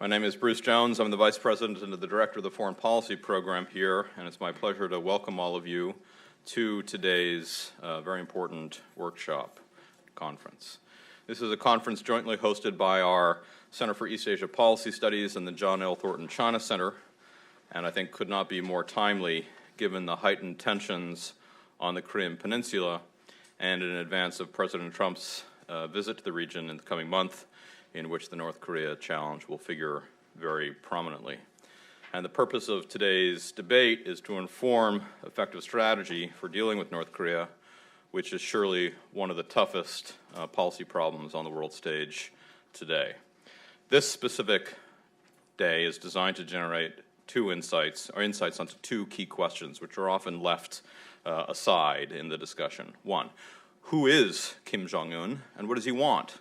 My name is Bruce Jones. I'm the Vice President and the Director of the Foreign Policy Program here, and it's my pleasure to welcome all of you to today's very important workshop conference. This is a conference jointly hosted by our Center for East Asia Policy Studies and the John L. Thornton China Center, and I think could not be more timely given the heightened tensions on the Korean Peninsula and in advance of President Trump's visit to the region in the coming month, in which the North Korea challenge will figure very prominently. And the purpose of today's debate is to inform effective strategy for dealing with North Korea, which is surely one of the toughest policy problems on the world stage today. This specific day is designed to generate insights onto two key questions, which are often left aside in the discussion. One, who is Kim Jong Un, and what does he want?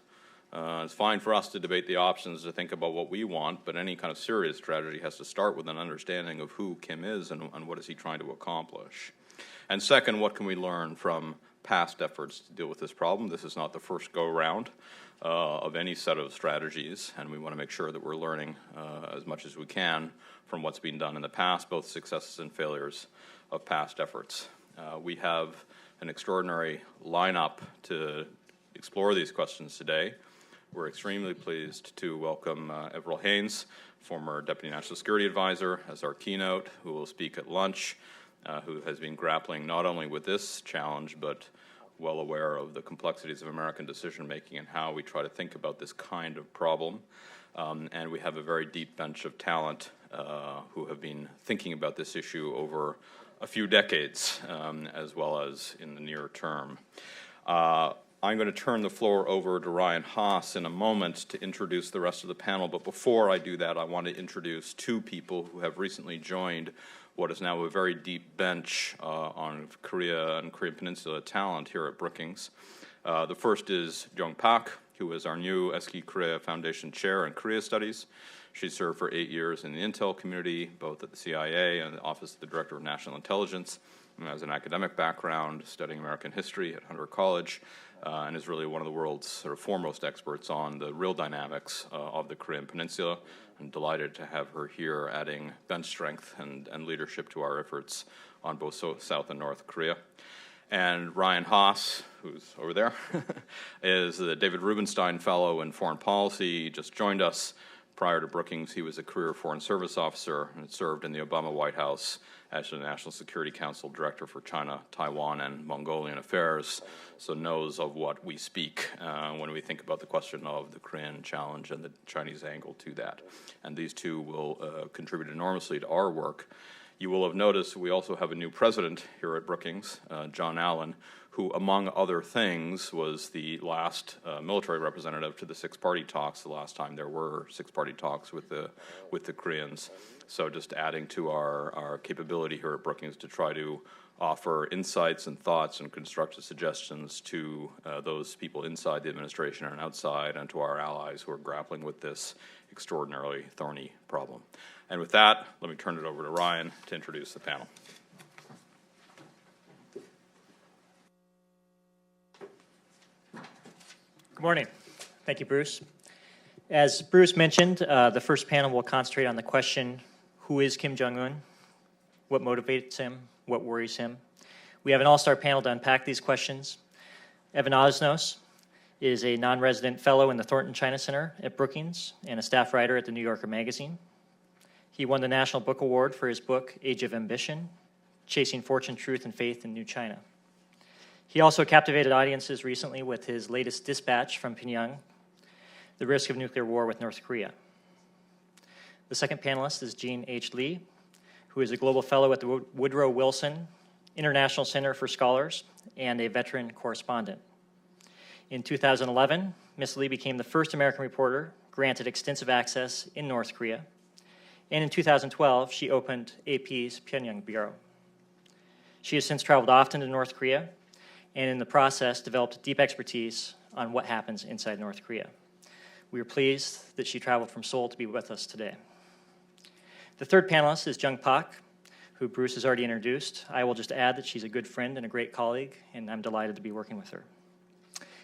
It's fine for us to debate the options, to think about what we want, but any kind of serious strategy has to start with an understanding of who Kim is and what is he trying to accomplish. And second, what can we learn from past efforts to deal with this problem? This is not the first go-around of any set of strategies, and we want to make sure that we're learning as much as we can from what's been done in the past, both successes and failures of past efforts. We have an extraordinary lineup to explore these questions today. We're extremely pleased to welcome Avril Haines, former Deputy National Security Advisor, as our keynote, who will speak at lunch, who has been grappling not only with this challenge, but well aware of the complexities of American decision-making and how we try to think about this kind of problem. And we have a very deep bench of talent who have been thinking about this issue over a few decades, as well as in the near term. I'm going to turn the floor over to Ryan Haas in a moment to introduce the rest of the panel, but before I do that, I want to introduce two people who have recently joined what is now a very deep bench on Korea and Korean Peninsula talent here at Brookings. The first is Jong Pak, who is our new SK Korea Foundation Chair in Korea Studies. She served for 8 years in the intel community, both at the CIA and the Office of the Director of National Intelligence, and has an academic background studying American history at Hunter College, and is really one of the world's sort of foremost experts on the real dynamics of the Korean Peninsula. I'm delighted to have her here, adding bench strength and leadership to our efforts on both South and North Korea. And Ryan Haas, who's over there, is the David Rubenstein Fellow in Foreign Policy. He just joined us. Prior to Brookings, he was a career Foreign Service officer and served in the Obama White House as the National Security Council Director for China, Taiwan, and Mongolian Affairs, so knows of what we speak when we think about the question of the Korean challenge and the Chinese angle to that. And these two will contribute enormously to our work. You will have noticed we also have a new president here at Brookings, John Allen, who, among other things, was the last military representative to the six-party talks, the last time there were six-party talks with the Koreans. So just adding to our capability here at Brookings to try to offer insights and thoughts and constructive suggestions to those people inside the administration and outside, and to our allies who are grappling with this extraordinarily thorny problem. And with that, let me turn it over to Ryan to introduce the panel. Good morning. Thank you, Bruce. As Bruce mentioned, the first panel will concentrate on the question, who is Kim Jong Un? What motivates him? What worries him? We have an all-star panel to unpack these questions. Evan Osnos is a non-resident fellow in the Thornton China Center at Brookings and a staff writer at the New Yorker magazine. He won the National Book Award for his book, Age of Ambition, Chasing Fortune, Truth, and Faith in New China. He also captivated audiences recently with his latest dispatch from Pyongyang, The Risk of Nuclear War with North Korea. The second panelist is Jean H. Lee, who is a global fellow at the Woodrow Wilson International Center for Scholars and a veteran correspondent. In 2011, Ms. Lee became the first American reporter granted extensive access in North Korea, and in 2012, she opened AP's Pyongyang Bureau. She has since traveled often to North Korea, and in the process developed deep expertise on what happens inside North Korea. We are pleased that she traveled from Seoul to be with us today. The third panelist is Jong Pak, who Bruce has already introduced. I will just add that she's a good friend and a great colleague, and I'm delighted to be working with her.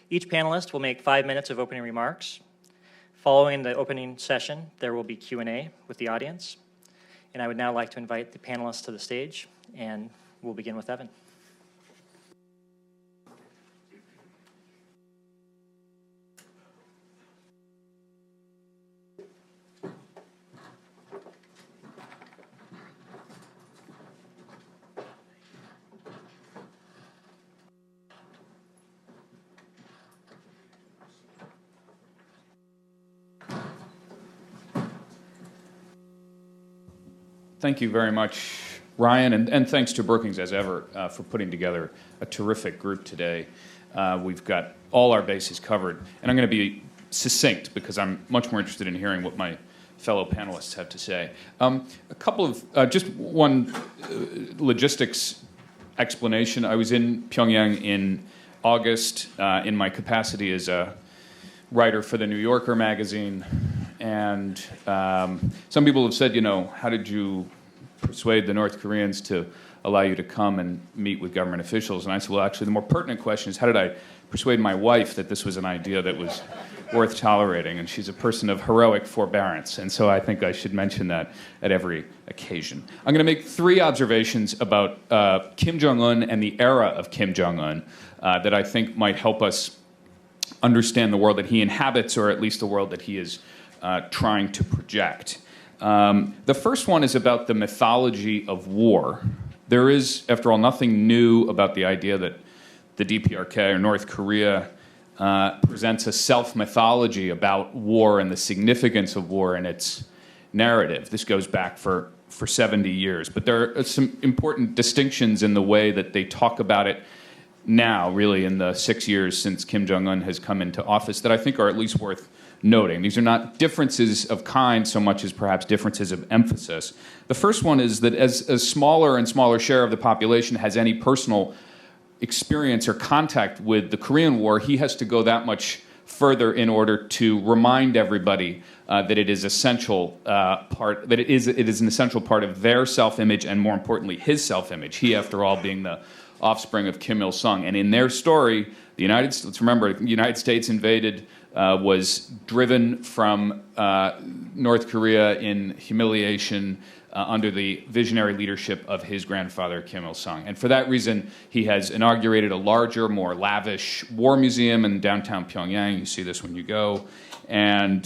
Each panelist will make 5 minutes of opening remarks, Following the opening session, there will be Q&A with the audience. And I would now like to invite the panelists to the stage, and we'll begin with Evan. Thank you very much, Ryan, and thanks to Brookings, as ever, for putting together a terrific group today. We've got all our bases covered, and I'm going to be succinct because I'm much more interested in hearing what my fellow panelists have to say. A couple of, just one logistics explanation. I was in Pyongyang in August in my capacity as a writer for the New Yorker magazine, and some people have said, how did you persuade the North Koreans to allow you to come and meet with government officials? And I said, well, actually, the more pertinent question is, how did I persuade my wife that this was an idea that was worth tolerating? And she's a person of heroic forbearance, and so I think I should mention that at every occasion. I'm going to make three observations about Kim Jong Un and the era of Kim Jong Un that I think might help us understand the world that he inhabits, or at least the world that he is trying to project. The first one is about the mythology of war. There is, after all, nothing new about the idea that the DPRK, or North Korea, presents a self-mythology about war and the significance of war in its narrative. This goes back for 70 years. But there are some important distinctions in the way that they talk about it now, really, in the 6 years since Kim Jong Un has come into office, that I think are at least worth noting. These are not differences of kind so much as perhaps differences of emphasis. The first one is that as a smaller and smaller share of the population has any personal experience or contact with the Korean War, he has to go that much further in order to remind everybody that it is essential part, that it is an essential part of their self-image, and more importantly, his self-image. He, after all, being the offspring of Kim Il-sung. And in their story, let's remember, the United States invaded, was driven from North Korea in humiliation under the visionary leadership of his grandfather, Kim Il-sung. And for that reason, he has inaugurated a larger, more lavish war museum in downtown Pyongyang. You see this when you go. And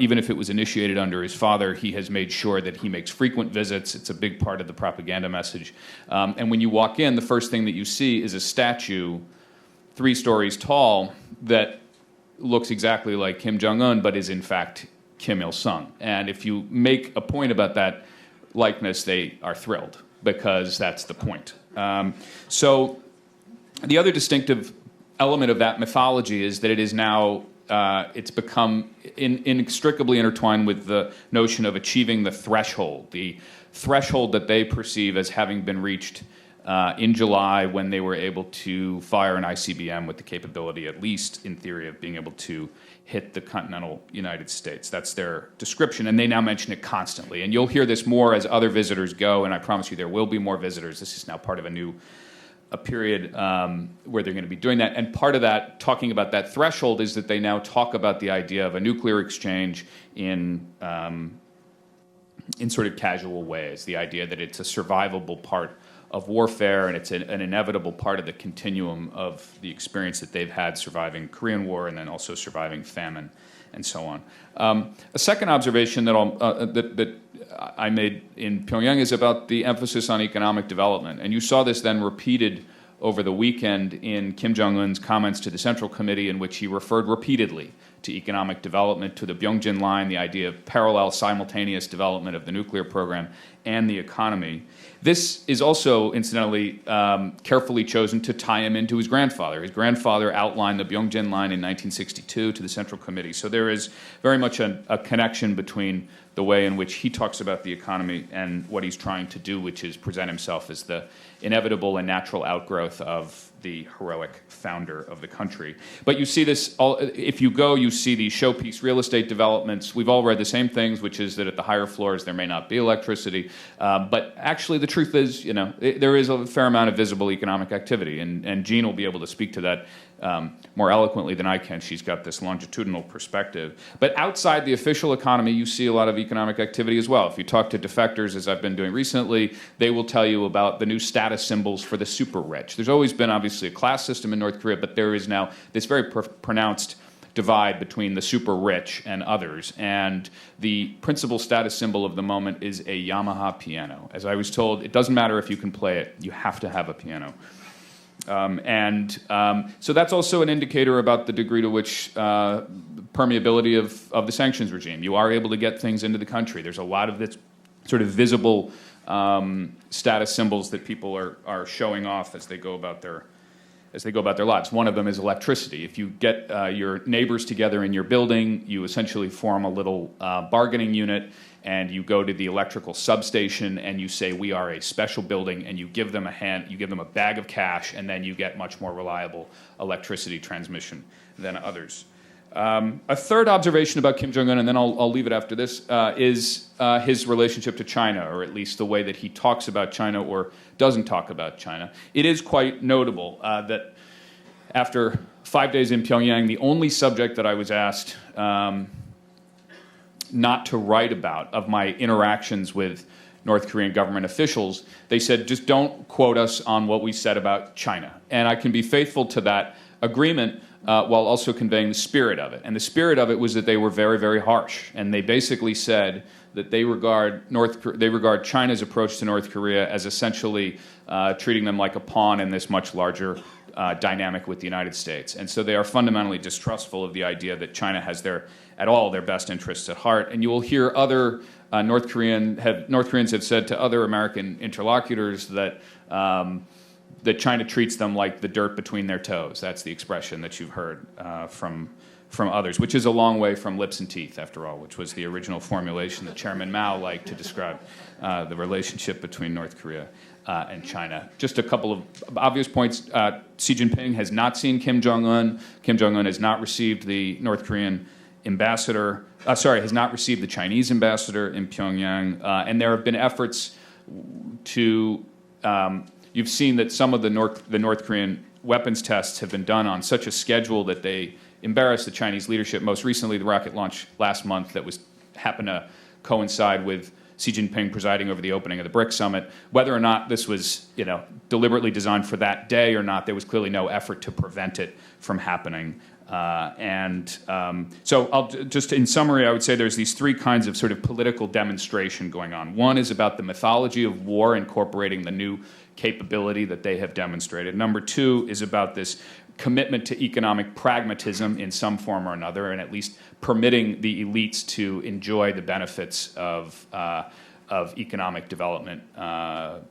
even if it was initiated under his father, he has made sure that he makes frequent visits. It's a big part of the propaganda message. And when you walk in, the first thing that you see is a statue 3 stories tall that looks exactly like Kim Jong Un, but is in fact Kim Il-sung. And if you make a point about that likeness, they are thrilled, because that's the point. So the other distinctive element of that mythology is that it is now, it's become inextricably intertwined with the notion of achieving the threshold that they perceive as having been reached in July, when they were able to fire an ICBM with the capability, at least in theory, of being able to hit the continental United States. That's their description, and they now mention it constantly. And you'll hear this more as other visitors go, and I promise you there will be more visitors. This is now part of a period where they're going to be doing that. And part of that, talking about that threshold, is that they now talk about the idea of a nuclear exchange in sort of casual ways, the idea that it's a survivable part of warfare, and it's an inevitable part of the continuum of the experience that they've had surviving Korean War and then also surviving famine and so on. A second observation that I made in Pyongyang is about the emphasis on economic development. And you saw this then repeated over the weekend in Kim Jong Un's comments to the Central Committee, in which he referred repeatedly to economic development, to the Byungjin line, the idea of parallel, simultaneous development of the nuclear program and the economy. This is also, incidentally, carefully chosen to tie him into his grandfather. His grandfather outlined the Byungjin line in 1962 to the Central Committee. So there is very much a connection between the way in which he talks about the economy and what he's trying to do, which is present himself as the inevitable and natural outgrowth of the heroic founder of the country. But you see this, if you go, you see these showpiece real estate developments. We've all read the same things, which is that at the higher floors there may not be electricity. But actually the truth is, there is a fair amount of visible economic activity. And Jean will be able to speak to that more eloquently than I can. She's got this longitudinal perspective. But outside the official economy, you see a lot of economic activity as well. If you talk to defectors, as I've been doing recently, they will tell you about the new status symbols for the super rich. There's always been, obviously, a class system in North Korea, but there is now this very pronounced divide between the super rich and others. And the principal status symbol of the moment is a Yamaha piano. As I was told, it doesn't matter if you can play it, you have to have a piano. So that's also an indicator about the degree to which permeability of the sanctions regime. You are able to get things into the country. There's a lot of this sort of visible status symbols that people are showing off as they go about their lives. One of them is electricity. If you get your neighbors together in your building, you essentially form a little bargaining unit, and you go to the electrical substation and you say, we are a special building, and you give them a bag of cash, and then you get much more reliable electricity transmission than others. A third observation about Kim Jong Un, and then I'll leave it after this, is his relationship to China, or at least the way that he talks about China or doesn't talk about China. It is quite notable that after 5 days in Pyongyang, the only subject that I was asked not to write about of my interactions with North Korean government officials, they said, just don't quote us on what we said about China. And I can be faithful to that agreement while also conveying the spirit of it. And the spirit of it was that they were very, very harsh. And they basically said that they regard China's approach to North Korea as essentially treating them like a pawn in this much larger dynamic with the United States. And so they are fundamentally distrustful of the idea that China has their best interests at heart. And you will hear other North Koreans have said to other American interlocutors that that China treats them like the dirt between their toes. That's the expression that you've heard from others, which is a long way from lips and teeth, after all, which was the original formulation that Chairman Mao liked to describe the relationship between North Korea and China. Just a couple of obvious points. Xi Jinping has not seen Kim Jong Un. Kim Jong Un has not received the North Korean ambassador. Has not received the Chinese ambassador in Pyongyang. And there have been efforts to. You've seen that some of the North Korean weapons tests have been done on such a schedule that they embarrass the Chinese leadership. Most recently, the rocket launch last month that happened to coincide with Xi Jinping presiding over the opening of the BRICS summit. Whether or not this was, deliberately designed for that day or not, there was clearly no effort to prevent it from happening. So I'll just, in summary, I would say there's these three kinds of sort of political demonstration going on. One is about the mythology of war, incorporating the new capability that they have demonstrated. Number two is about this commitment to economic pragmatism in some form or another, and at least permitting the elites to enjoy the benefits of economic development,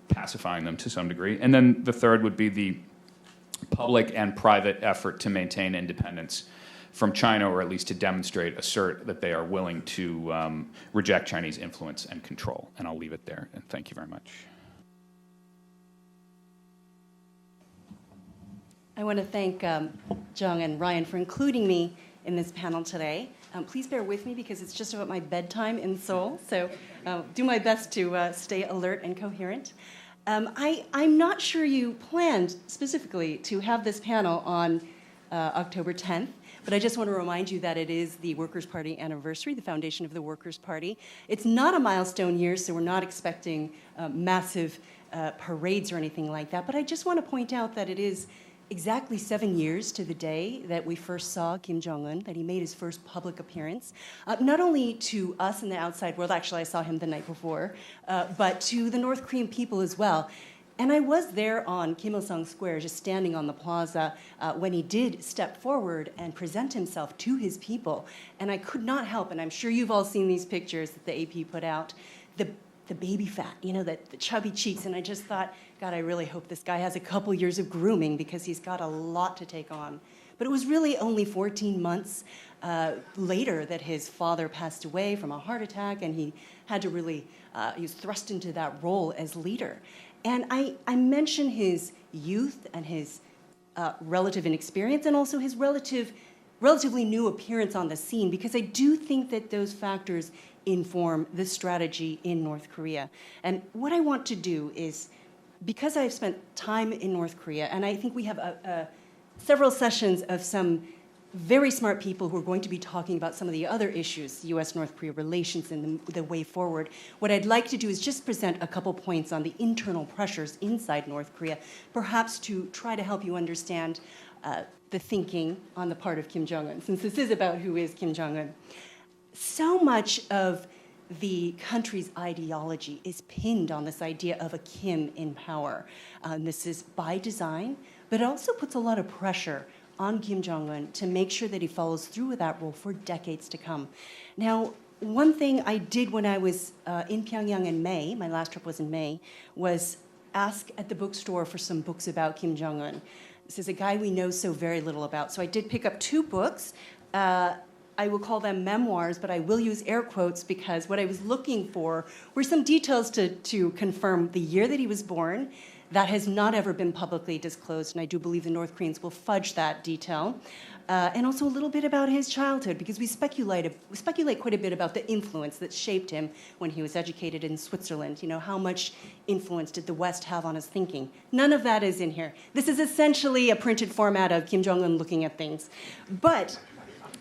pacifying them to some degree. And then the third would be the public and private effort to maintain independence from China, or at least to assert that they are willing to reject Chinese influence and control. And I'll leave it there, and thank you very much. I want to thank Jung and Ryan for including me in this panel today. Please bear with me because it's just about my bedtime in Seoul, so do my best to stay alert and coherent. I'm not sure you planned specifically to have this panel on October 10th, but I just want to remind you that it is the Workers' Party anniversary, the foundation of the Workers' Party. It's not a milestone year, so we're not expecting massive parades or anything like that, but I just want to point out that it is exactly 7 years to the day that we first saw Kim Jong Un, that he made his first public appearance, not only to us in the outside world, actually I saw him the night before, but to the North Korean people as well. And I was there on Kim Il-sung Square, just standing on the plaza, when he did step forward and present himself to his people. And I could not help, and I'm sure you've all seen these pictures that the AP put out, the baby fat, the chubby cheeks, and I just thought, God, I really hope this guy has a couple years of grooming because he's got a lot to take on. But it was really only 14 months later that his father passed away from a heart attack, and he had to really, he was thrust into that role as leader. And I mention his youth and his relative inexperience and also his relatively new appearance on the scene, because I do think that those factors inform the strategy in North Korea. And what I want to do is, because I've spent time in North Korea, and I think we have several sessions of some very smart people who are going to be talking about some of the other issues, U.S.-North Korea relations and the way forward. What I'd like to do is just present a couple points on the internal pressures inside North Korea, perhaps to try to help you understand the thinking on the part of Kim Jong Un, since this is about who is Kim Jong Un. So much of the country's ideology is pinned on this idea of a Kim in power. This is by design, but it also puts a lot of pressure on Kim Jong Un to make sure that he follows through with that role for decades to come. Now, one thing I did when I was in Pyongyang in May, my last trip was in May, was ask at the bookstore for some books about Kim Jong Un. This is a guy we know so very little about. So I did pick up 2 books. I will call them memoirs, but I will use air quotes because what I was looking for were some details to confirm the year that he was born. That has not ever been publicly disclosed, and I do believe the North Koreans will fudge that detail. And also a little bit about his childhood, because we speculate quite a bit about the influence that shaped him when he was educated in Switzerland. You know, how much influence did the West have on his thinking? None of that is in here. This is essentially a printed format of Kim Jong Un looking at things. But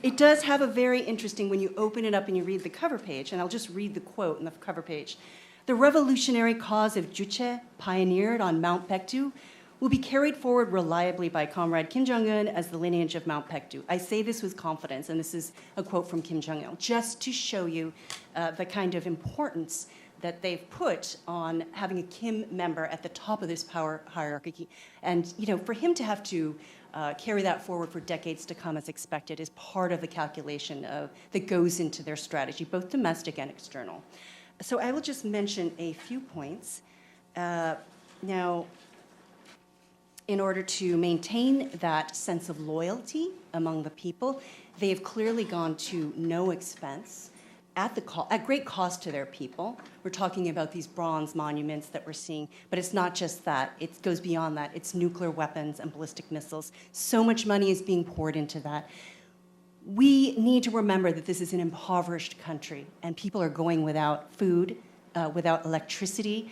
it does have a very interesting, when you open it up and you read the cover page, and I'll just read the quote in the cover page. The revolutionary cause of Juche, pioneered on Mount Baekdu, will be carried forward reliably by Comrade Kim Jong Un as the lineage of Mount Baekdu. I say this with confidence, and this is a quote from Kim Jong Il, just to show you the kind of importance that they've put on having a Kim member at the top of this power hierarchy. And you know, for him to have to carry that forward for decades to come as expected is part of the calculation that goes into their strategy, both domestic and external. So I will just mention a few points. Now, in order to maintain that sense of loyalty among the people, they have clearly gone to no expense at great cost to their people. We're talking about these bronze monuments that we're seeing, but it's not just that. It goes beyond that. It's nuclear weapons and ballistic missiles. So much money is being poured into that. We need to remember that this is an impoverished country, and people are going without food, without electricity,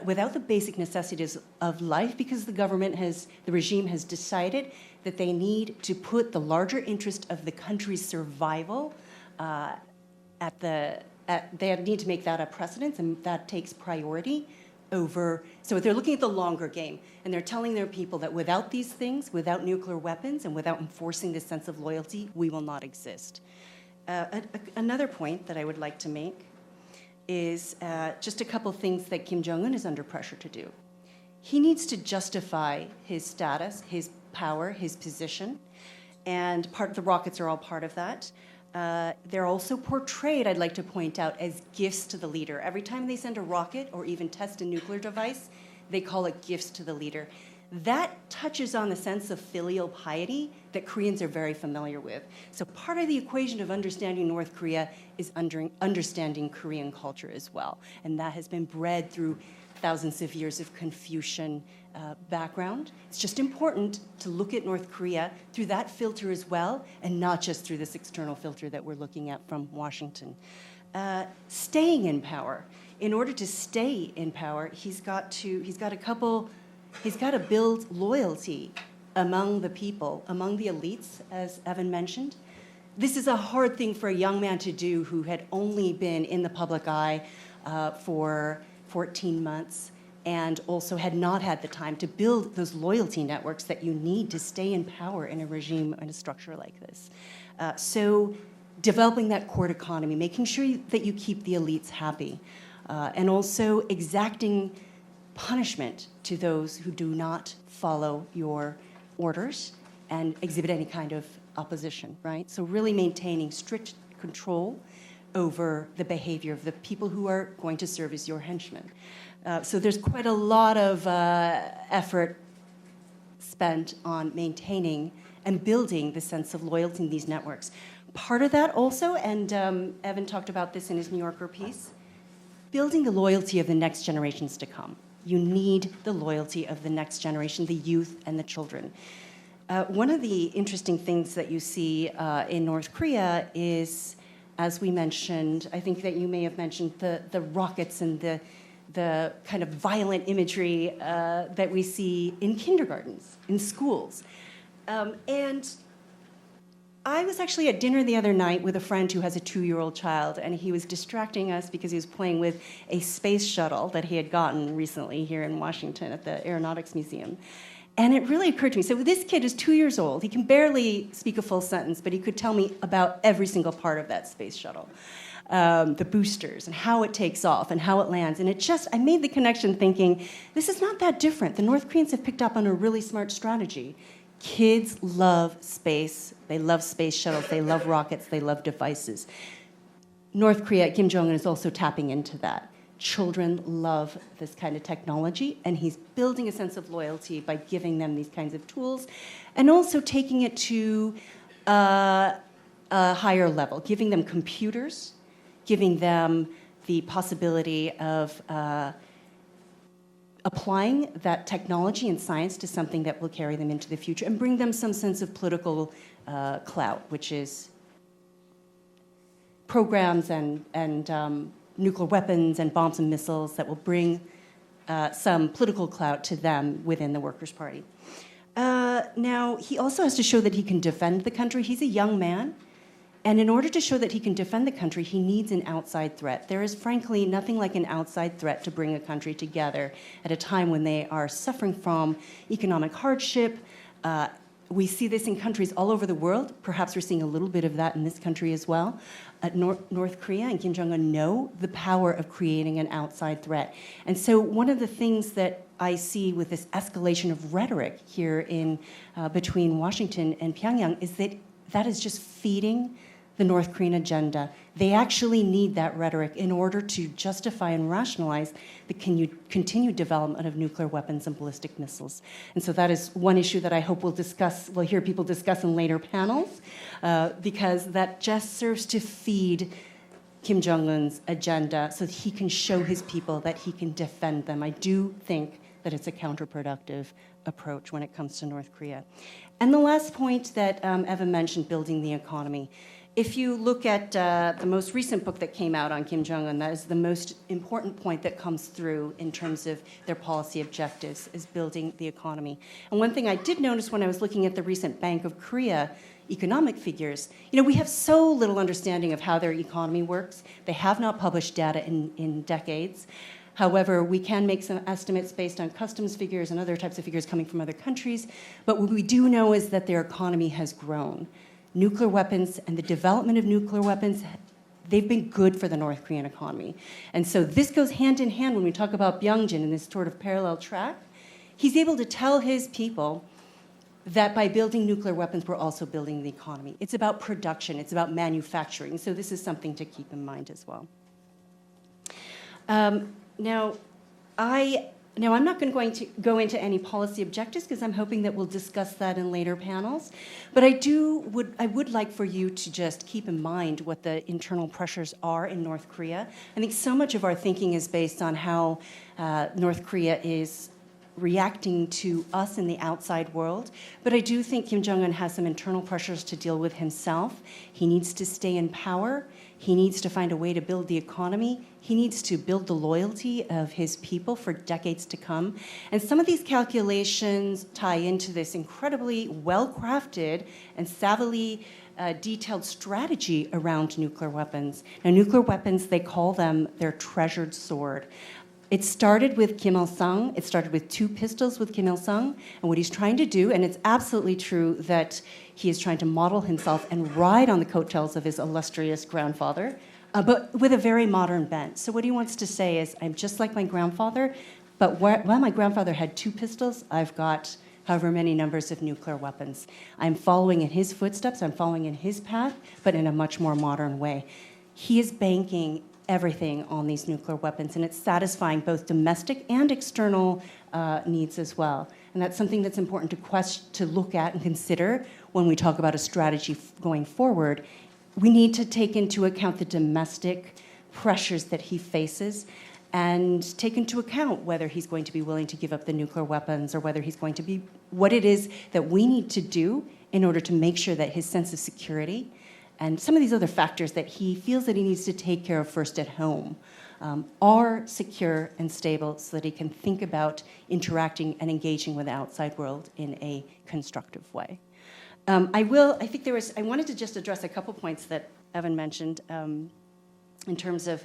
without the basic necessities of life, because the regime has decided that they need to put the larger interest of the country's survival they need to make that a precedence, and that takes priority over. So they're looking at the longer game, and they're telling their people that without these things, without nuclear weapons, and without enforcing this sense of loyalty, we will not exist. Another point that I would like to make is just a couple things that Kim Jong Un is under pressure to do. He needs to justify his status, his power, his position, and the rockets are all part of that. They're also portrayed, I'd like to point out, as gifts to the leader. Every time they send a rocket or even test a nuclear device, they call it gifts to the leader. That touches on the sense of filial piety that Koreans are very familiar with. So part of the equation of understanding North Korea is understanding Korean culture as well. And that has been bred through thousands of years of Confucian background. It's just important to look at North Korea through that filter as well, and not just through this external filter that we're looking at from Washington. Staying in power. In order to stay in power, he's got to build loyalty among the people, among the elites, as Evan mentioned. This is a hard thing for a young man to do who had only been in the public eye for 14 months and also had not had the time to build those loyalty networks that you need to stay in power in a regime and a structure like this. So developing that court economy, making sure that you keep the elites happy, and also exacting punishment to those who do not follow your orders and exhibit any kind of opposition, right? So really maintaining strict control over the behavior of the people who are going to serve as your henchmen. So there's quite a lot of effort spent on maintaining and building the sense of loyalty in these networks. Part of that also, and Evan talked about this in his New Yorker piece, building the loyalty of the next generations to come. You need the loyalty of the next generation, the youth and the children. One of the interesting things that you see in North Korea is, as we mentioned, I think that you may have mentioned the rockets and the kind of violent imagery that we see in kindergartens, in schools. And I was actually at dinner the other night with a friend who has a 2-year-old child, and he was distracting us because he was playing with a space shuttle that he had gotten recently here in Washington at the Aeronautics Museum. And it really occurred to me, so this kid is 2 years old. He can barely speak a full sentence, but he could tell me about every single part of that space shuttle. The boosters and how it takes off and how it lands. And I made the connection thinking, this is not that different. The North Koreans have picked up on a really smart strategy. Kids love space. They love space shuttles. They love rockets. They love devices. North Korea, Kim Jong Un is also tapping into that. Children love this kind of technology, and he's building a sense of loyalty by giving them these kinds of tools, and also taking it to a higher level, giving them computers, giving them the possibility of applying that technology and science to something that will carry them into the future and bring them some sense of political clout, which is programs and nuclear weapons and bombs and missiles that will bring some political clout to them within the Workers' Party. Now, he also has to show that he can defend the country. He's a young man. And in order to show that he can defend the country, he needs an outside threat. There is, frankly, nothing like an outside threat to bring a country together at a time when they are suffering from economic hardship. We see this in countries all over the world. Perhaps we're seeing a little bit of that in this country as well. North Korea and Kim Jong Un know the power of creating an outside threat. And so one of the things that I see with this escalation of rhetoric here in between Washington and Pyongyang is that is just feeding the North Korean agenda. They actually need that rhetoric in order to justify and rationalize the continued development of nuclear weapons and ballistic missiles. And so that is one issue that I hope we'll hear people discuss in later panels, because that just serves to feed Kim Jong Un's agenda so that he can show his people that he can defend them. I do think that it's a counterproductive approach when it comes to North Korea. And the last point that Eva mentioned, building the economy. If you look at the most recent book that came out on Kim Jong Un, that is the most important point that comes through in terms of their policy objectives, is building the economy. And one thing I did notice when I was looking at the recent Bank of Korea economic figures, we have so little understanding of how their economy works. They have not published data in decades. However, we can make some estimates based on customs figures and other types of figures coming from other countries. But what we do know is that their economy has grown. Nuclear weapons and the development of nuclear weapons, they've been good for the North Korean economy. And so this goes hand in hand when we talk about Byungjin in this sort of parallel track. He's able to tell his people that by building nuclear weapons, we're also building the economy. It's about production. It's about manufacturing. So this is something to keep in mind as well. Now, I'm not going to go into any policy objectives because I'm hoping that we'll discuss that in later panels. But I would like for you to just keep in mind what the internal pressures are in North Korea. I think so much of our thinking is based on how North Korea is reacting to us in the outside world. But I do think Kim Jong Un has some internal pressures to deal with himself. He needs to stay in power. He needs to find a way to build the economy. He needs to build the loyalty of his people for decades to come. And some of these calculations tie into this incredibly well-crafted and savvily detailed strategy around nuclear weapons. Now, nuclear weapons, they call them their treasured sword. It started with Kim Il-sung. It started with 2 pistols with Kim Il-sung. And what he's trying to do, and it's absolutely true that he is trying to model himself and ride on the coattails of his illustrious grandfather, but with a very modern bent. So what he wants to say is, I'm just like my grandfather, but while my grandfather had 2 pistols, I've got however many numbers of nuclear weapons. I'm following in his footsteps. I'm following in his path, but in a much more modern way. He is banking everything on these nuclear weapons, and it's satisfying both domestic and external needs as well. And that's something that's important to look at and consider when we talk about a strategy going forward. We need to take into account the domestic pressures that he faces and take into account whether he's going to be willing to give up the nuclear weapons or whether he's going to be what it is that we need to do in order to make sure that his sense of security and some of these other factors that he feels that he needs to take care of first at home are secure and stable so that he can think about interacting and engaging with the outside world in a constructive way. I wanted to just address a couple points that Evan mentioned in terms of,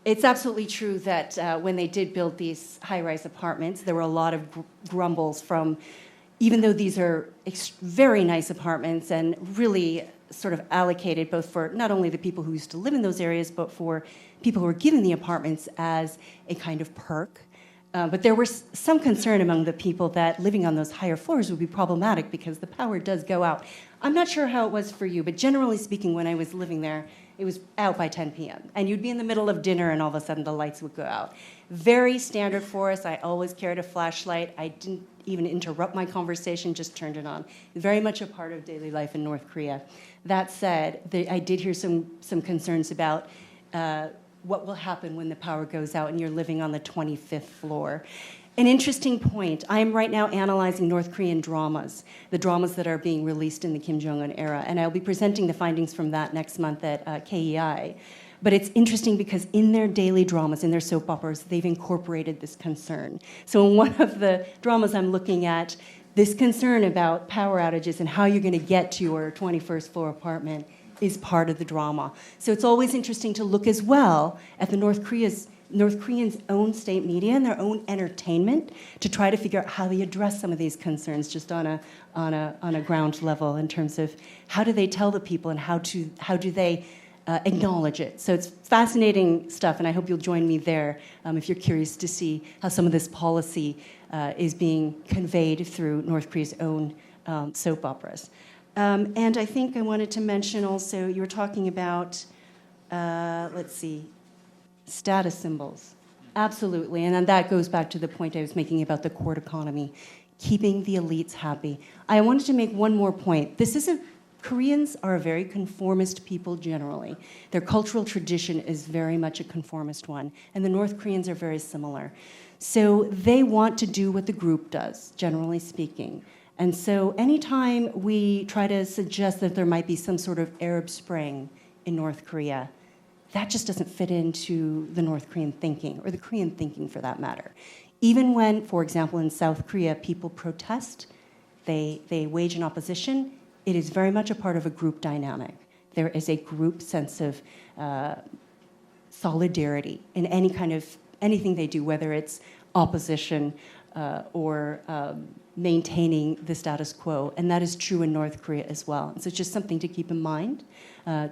it's absolutely true that when they did build these high-rise apartments, there were a lot of grumbles from, even though these are very nice apartments and really sort of allocated both for not only the people who used to live in those areas, but for people who were given the apartments as a kind of perk. But there was some concern among the people that living on those higher floors would be problematic because the power does go out. I'm not sure how it was for you, but generally speaking, when I was living there, it was out by 10 p.m. And you'd be in the middle of dinner and all of a sudden the lights would go out. Very standard for us. I always carried a flashlight. I didn't even interrupt my conversation, just turned it on. Very much a part of daily life in North Korea. That said, I did hear some concerns about what will happen when the power goes out and you're living on the 25th floor. An interesting point, I am right now analyzing North Korean dramas, the dramas that are being released in the Kim Jong Un era, and I'll be presenting the findings from that next month at KEI. But it's interesting because in their daily dramas, in their soap operas, they've incorporated this concern. So in one of the dramas I'm looking at, this concern about power outages and how you're going to get to your 21st floor apartment is part of the drama. So it's always interesting to look as well at the North Koreans' own state media and their own entertainment to try to figure out how they address some of these concerns just on a ground level in terms of how do they tell the people and how do they acknowledge it. So it's fascinating stuff, and I hope you'll join me there if you're curious to see how some of this policy is being conveyed through North Korea's own soap operas. And I think I wanted to mention also, you were talking about, status symbols. Absolutely, and then that goes back to the point I was making about the court economy, keeping the elites happy. I wanted to make one more point. Koreans are a very conformist people generally. Their cultural tradition is very much a conformist one, and the North Koreans are very similar. So they want to do what the group does, generally speaking. And so anytime we try to suggest that there might be some sort of Arab Spring in North Korea, that just doesn't fit into the North Korean thinking, or the Korean thinking for that matter. Even when, for example, in South Korea, people protest, they wage an opposition, it is very much a part of a group dynamic. There is a group sense of solidarity in anything they do, whether it's opposition or maintaining the status quo. And that is true in North Korea as well. And so it's just something to keep in mind,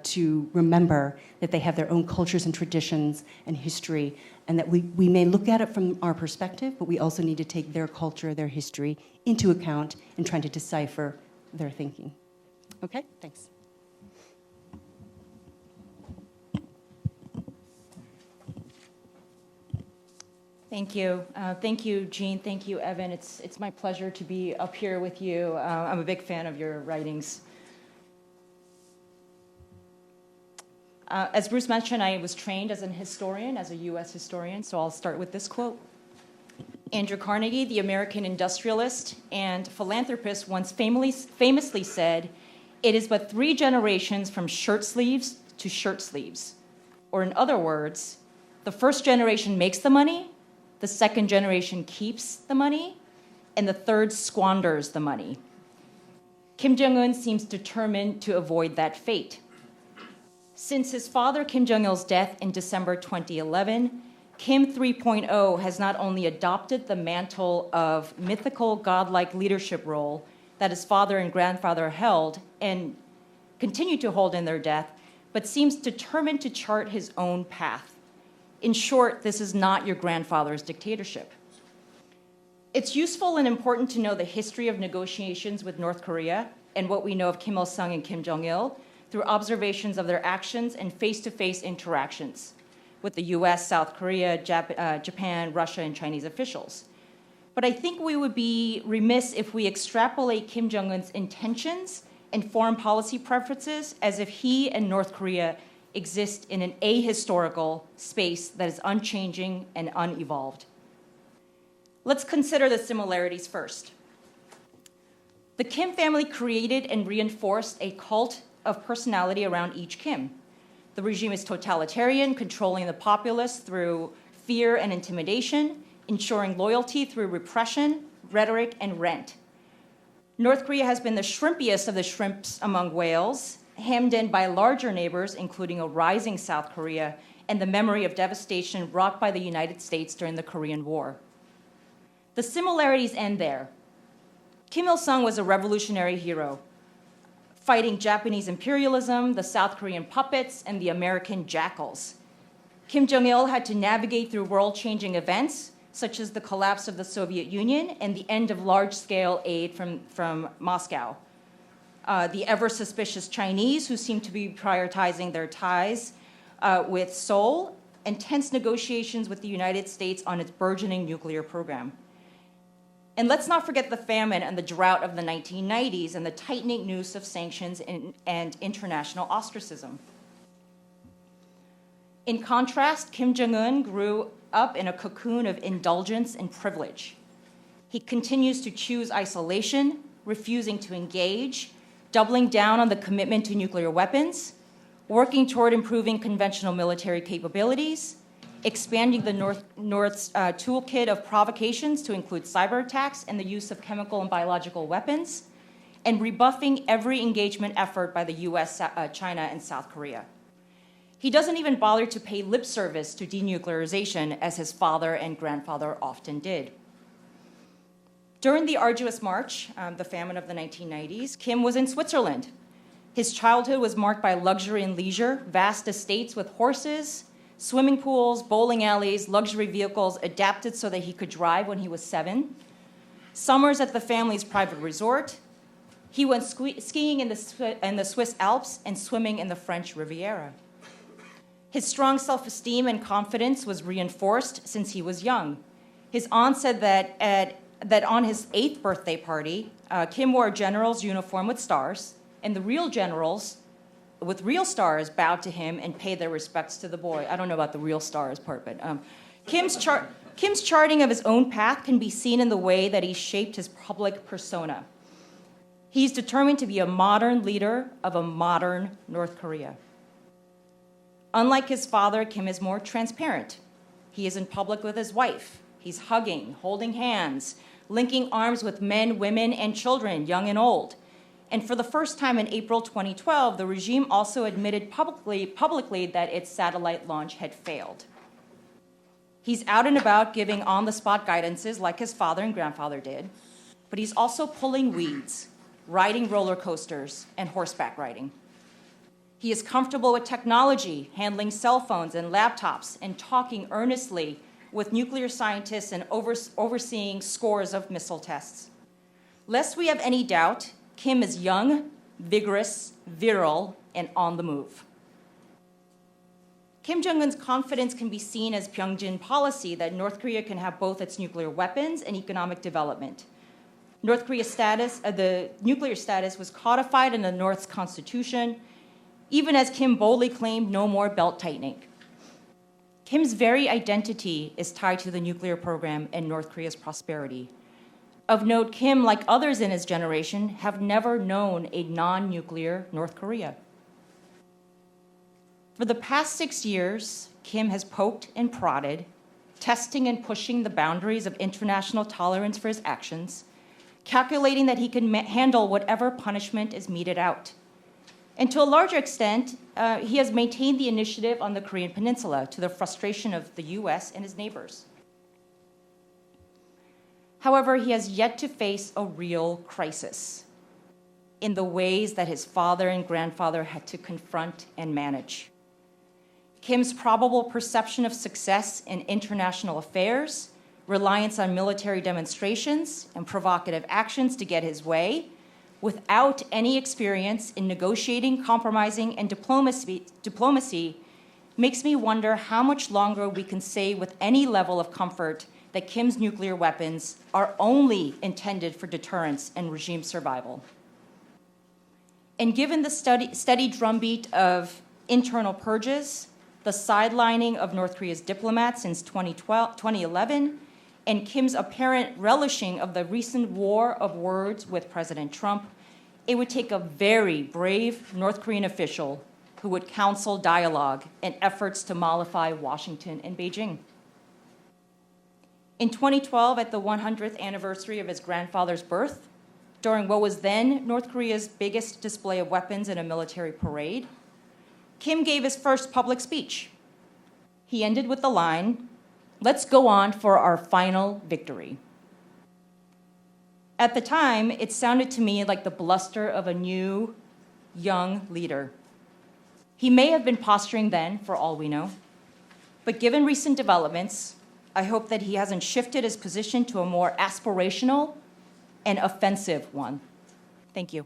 to remember that they have their own cultures and traditions and history, and that we may look at it from our perspective, but we also need to take their culture, their history into account in trying to decipher their thinking. Okay, thanks. Thank you. Thank you, Jean. Thank you, Evan. It's my pleasure to be up here with you. I'm a big fan of your writings. As Bruce mentioned, I was trained as an historian, as a U.S. historian, so I'll start with this quote. Andrew Carnegie, the American industrialist and philanthropist, once famously said, "It is but 3 generations from shirt sleeves to shirt sleeves." Or in other words, the first generation makes the money, the second generation keeps the money, and the third squanders the money. Kim Jong Un seems determined to avoid that fate. Since his father Kim Jong Il's death in December 2011, Kim 3.0 has not only adopted the mantle of mythical godlike leadership role that his father and grandfather held and continue to hold in their death, but seems determined to chart his own path. In short, this is not your grandfather's dictatorship. It's useful and important to know the history of negotiations with North Korea and what we know of Kim Il-sung and Kim Jong-il through observations of their actions and face-to-face interactions with the US, South Korea, Japan, Russia, and Chinese officials. But I think we would be remiss if we extrapolate Kim Jong-un's intentions and foreign policy preferences as if he and North Korea exist in an ahistorical space that is unchanging and unevolved. Let's consider the similarities first. The Kim family created and reinforced a cult of personality around each Kim. The regime is totalitarian, controlling the populace through fear and intimidation, ensuring loyalty through repression, rhetoric, and rent. North Korea has been the shrimpiest of the shrimps among whales, hemmed in by larger neighbors, including a rising South Korea, and the memory of devastation wrought by the United States during the Korean War. The similarities end there. Kim Il-sung was a revolutionary hero, fighting Japanese imperialism, the South Korean puppets, and the American jackals. Kim Jong-il had to navigate through world-changing events, such as the collapse of the Soviet Union and the end of large-scale aid from Moscow. The ever-suspicious Chinese, who seem to be prioritizing their ties with Seoul, and tense negotiations with the United States on its burgeoning nuclear program. And let's not forget the famine and the drought of the 1990s and the tightening noose of sanctions and international ostracism. In contrast, Kim Jong-un grew up in a cocoon of indulgence and privilege. He continues to choose isolation, refusing to engage, doubling down on the commitment to nuclear weapons, working toward improving conventional military capabilities, expanding the North's toolkit of provocations to include cyber attacks and the use of chemical and biological weapons, and rebuffing every engagement effort by the US, China, and South Korea. He doesn't even bother to pay lip service to denuclearization, as his father and grandfather often did. During the arduous march, the famine of the 1990s, Kim was in Switzerland. His childhood was marked by luxury and leisure, vast estates with horses, swimming pools, bowling alleys, luxury vehicles adapted so that he could drive when he was 7. Summers at the family's private resort. He went skiing in the Swiss Alps and swimming in the French Riviera. His strong self-esteem and confidence was reinforced since he was young. His aunt said that on his 8th birthday party, Kim wore a general's uniform with stars, and the real generals with real stars bowed to him and paid their respects to the boy. I don't know about the real stars part, but Kim's charting of his own path can be seen in the way that he shaped his public persona. He's determined to be a modern leader of a modern North Korea. Unlike his father, Kim is more transparent. He is in public with his wife. He's hugging, holding hands, linking arms with men, women, and children, young and old. And for the first time in April 2012, the regime also admitted publicly that its satellite launch had failed. He's out and about giving on-the-spot guidances like his father and grandfather did, but he's also pulling weeds, riding roller coasters, and horseback riding. He is comfortable with technology, handling cell phones and laptops, and talking earnestly with nuclear scientists and overseeing scores of missile tests. Lest we have any doubt, Kim is young, vigorous, virile, and on the move. Kim Jong-un's confidence can be seen as Pyongyang policy that North Korea can have both its nuclear weapons and economic development. North Korea's status, the nuclear status was codified in the North's constitution, even as Kim boldly claimed no more belt tightening. Kim's very identity is tied to the nuclear program and North Korea's prosperity. Of note, Kim, like others in his generation, have never known a non-nuclear North Korea. For the past 6 years, Kim has poked and prodded, testing and pushing the boundaries of international tolerance for his actions, calculating that he can handle whatever punishment is meted out. And to a larger extent, he has maintained the initiative on the Korean Peninsula to the frustration of the US and his neighbors. However, he has yet to face a real crisis in the ways that his father and grandfather had to confront and manage. Kim's probable perception of success in international affairs, reliance on military demonstrations, and provocative actions to get his way, without any experience in negotiating, compromising, and diplomacy, makes me wonder how much longer we can say with any level of comfort that Kim's nuclear weapons are only intended for deterrence and regime survival. And given the steady drumbeat of internal purges, the sidelining of North Korea's diplomats since 2011, and Kim's apparent relishing of the recent war of words with President Trump, it would take a very brave North Korean official who would counsel dialogue and efforts to mollify Washington and Beijing. In 2012, at the 100th anniversary of his grandfather's birth, during what was then North Korea's biggest display of weapons in a military parade, Kim gave his first public speech. He ended with the line, "Let's go on for our final victory." At the time, it sounded to me like the bluster of a new, young leader. He may have been posturing then, for all we know, but given recent developments, I hope that he hasn't shifted his position to a more aspirational and offensive one. Thank you.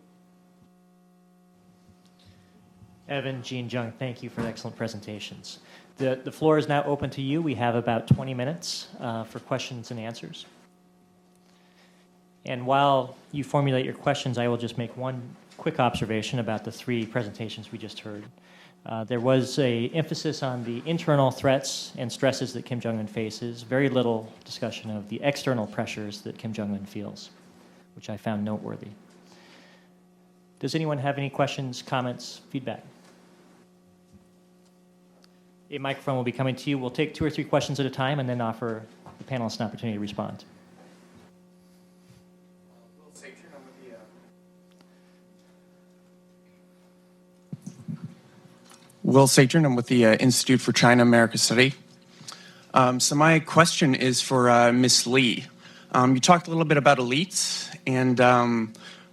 Evan, Jean, Jung, thank you for the excellent presentations. The floor is now open to you. We have about 20 minutes for questions and answers. And while you formulate your questions, I will just make one quick observation about the three presentations we just heard. There was an emphasis on the internal threats and stresses that Kim Jong Un faces, very little discussion of the external pressures that Kim Jong Un feels, which I found noteworthy. Does anyone have any questions, comments, feedback? A microphone will be coming to you. We'll take 2 or 3 questions at a time and then offer the panelists an opportunity to respond. Will Satron, I'm with the Institute for China America Study. So my question is for Ms. Lee. You talked a little bit about elites, and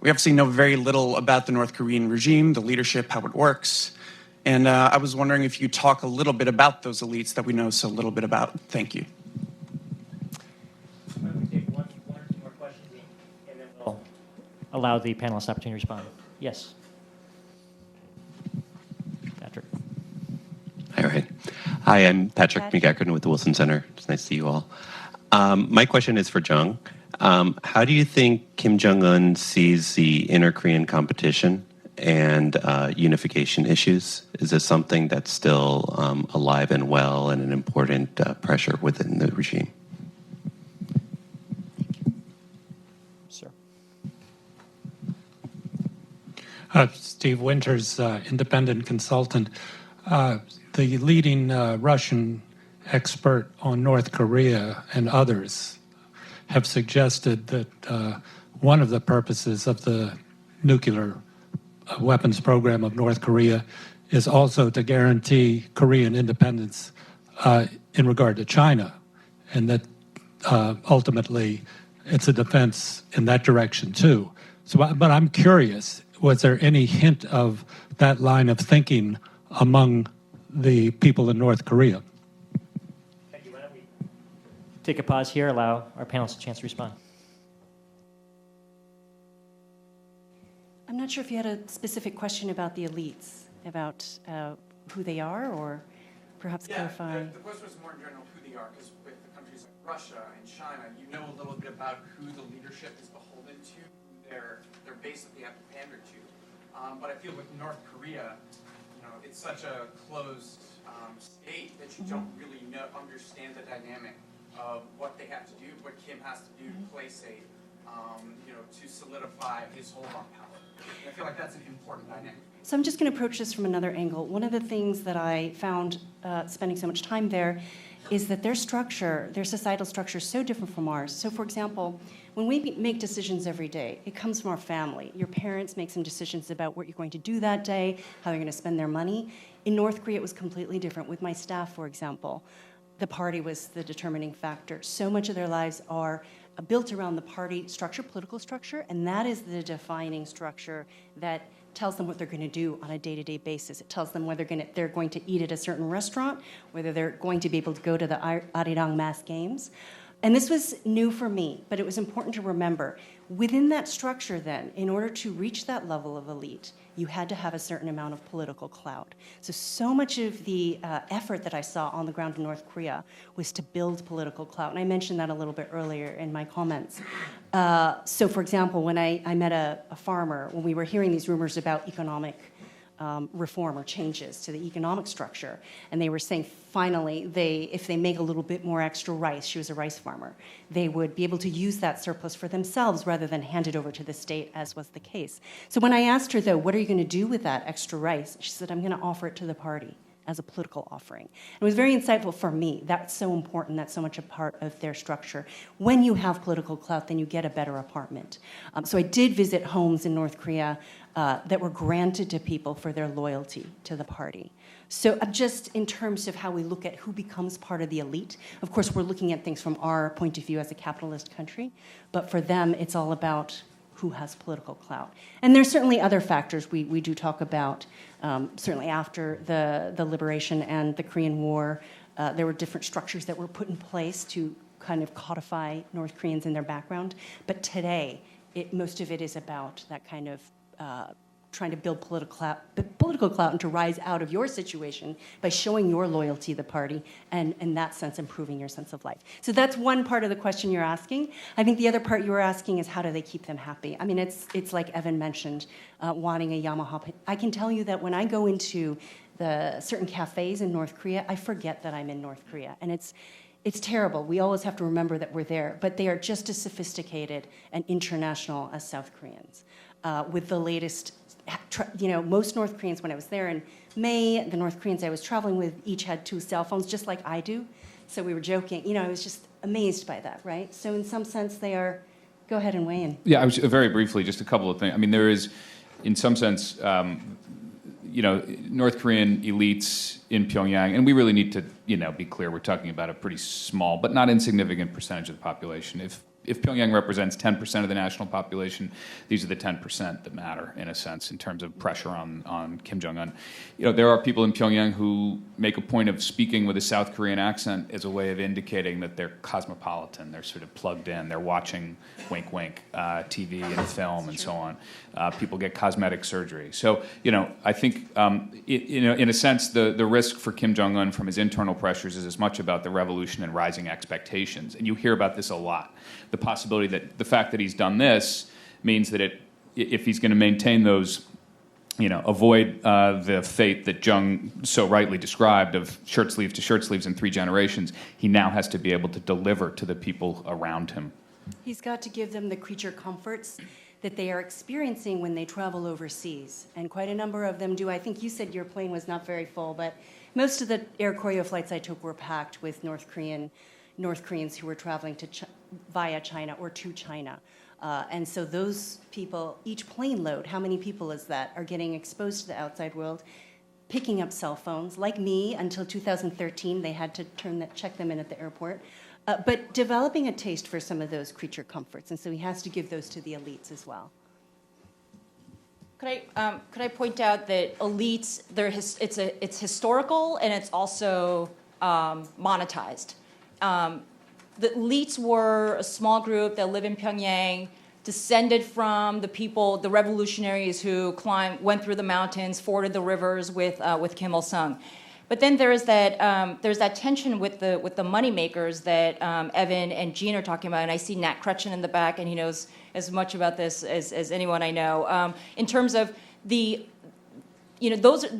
we obviously know very little about the North Korean regime, the leadership, how it works. And I was wondering if you talk a little bit about those elites that we know so little bit about. Thank you. Why don't we take one or two more questions, and then we'll allow the panelists opportunity to respond. Yes. Patrick. All right. Hi, I'm Patrick McEachran with the Wilson Center. It's nice to see you all. My question is for Jung. How do you think Kim Jong Un sees the inter-Korean competition and unification issues? Is this something that's still alive and well and an important pressure within the regime? Sir. Steve Winters, independent consultant. The leading Russian expert on North Korea and others have suggested that one of the purposes of the nuclear weapons program of North Korea is also to guarantee Korean independence in regard to China, and that ultimately it's a defense in that direction too. So, but I'm curious, was there any hint of that line of thinking among the people in North Korea? Thank you. Why don't we take a pause here, allow our panelists a chance to respond. I'm not sure if you had a specific question about the elites, about who they are, or perhaps clarify. The question was more in general who they are, because with the countries like Russia and China, you know a little bit about who the leadership is beholden to, who they're basically have to pander to. But I feel with North Korea, it's such a closed state that you don't really understand the dynamic of what they have to do, what Kim has to do to play safe, to solidify his hold on power. And I feel like that's an important dynamic. So I'm just going to approach this from another angle. One of the things that I found spending so much time there is that their structure, their societal structure is so different from ours. So for example, when we make decisions every day, it comes from our family. Your parents make some decisions about what you're going to do that day, how you're going to spend their money. In North Korea, it was completely different. With my staff, for example, the party was the determining factor. So much of their lives are built around the party structure, political structure, and that is the defining structure that tells them what they're going to do on a day-to-day basis. It tells them whether they're going to eat at a certain restaurant, whether they're going to be able to go to the Arirang mass games. And this was new for me, but it was important to remember. Within that structure then, in order to reach that level of elite, you had to have a certain amount of political clout. So much of the effort that I saw on the ground in North Korea was to build political clout. And I mentioned that a little bit earlier in my comments. So for example, when I met a farmer, when we were hearing these rumors about economic reform or changes to the economic structure. And they were saying finally, if they make a little bit more extra rice, she was a rice farmer, they would be able to use that surplus for themselves rather than hand it over to the state, as was the case. So when I asked her, though, what are you going to do with that extra rice? She said, I'm going to offer it to the party as a political offering. It was very insightful for me. That's so important. That's so much a part of their structure. When you have political clout, then you get a better apartment. So I did visit homes in North Korea that were granted to people for their loyalty to the party. So just in terms of how we look at who becomes part of the elite, of course, we're looking at things from our point of view as a capitalist country, but for them, it's all about who has political clout. And there's certainly other factors we do talk about. Certainly after the liberation and the Korean War, there were different structures that were put in place to kind of codify North Koreans in their background. But today, most of it is about that kind of trying to build political clout and to rise out of your situation by showing your loyalty to the party and in that sense improving your sense of life. So that's one part of the question you're asking. I think the other part you were asking is how do they keep them happy? I mean, it's like Evan mentioned, wanting a Yamaha. I can tell you that when I go into the certain cafes in North Korea, I forget that I'm in North Korea. And it's terrible. We always have to remember that we're there. But they are just as sophisticated and international as South Koreans. With the latest, most North Koreans, when I was there in May, the North Koreans I was traveling with each had 2 cell phones, just like I do. So we were joking. I was just amazed by that, right? So in some sense, they are. Go ahead and weigh in. Yeah, I was very briefly, just a couple of things. I mean, there is, in some sense, North Korean elites in Pyongyang, and we really need to, be clear. We're talking about a pretty small, but not insignificant percentage of the population. If Pyongyang represents 10% of the national population, these are the 10% that matter, in a sense, in terms of pressure on Kim Jong Un. There are people in Pyongyang who make a point of speaking with a South Korean accent as a way of indicating that they're cosmopolitan, they're sort of plugged in, they're watching, wink, wink, TV and film and so on. People get cosmetic surgery. So, I think, in a sense, the risk for Kim Jong Un from his internal pressures is as much about the revolution and rising expectations. And you hear about this a lot. The possibility that the fact that he's done this means that if he's going to maintain those, avoid the fate that Jung so rightly described of shirt sleeves to shirt sleeves in 3 generations, he now has to be able to deliver to the people around him. He's got to give them the creature comforts that they are experiencing when they travel overseas. And quite a number of them do. I think you said your plane was not very full, but most of the Air Koryo flights I took were packed with North Koreans who were traveling via China or to China. And so those people, each plane load, how many people is that, are getting exposed to the outside world, picking up cell phones. Like me, until 2013, they had to check them in at the airport. But developing a taste for some of those creature comforts. And so he has to give those to the elites as well. Could I point out that elites, it's historical and it's also monetized. The elites were a small group that live in Pyongyang, descended from the people, the revolutionaries who went through the mountains, forded the rivers with Kim Il-sung. But then there's that tension with the money makers that Evan and Jean are talking about, and I see Nat Crutchen in the back, and he knows as much about this as anyone I know. In terms of the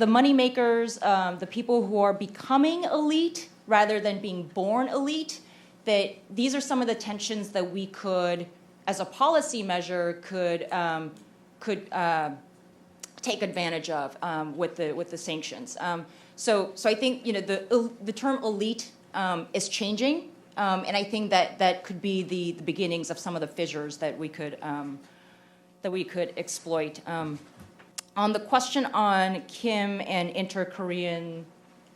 money makers, the people who are becoming elite rather than being born elite. That these are some of the tensions that we could, as a policy measure, could take advantage of with the sanctions. So I think the term elite is changing, and I think that could be the beginnings of some of the fissures that we could exploit. On the question on Kim and inter-Korean,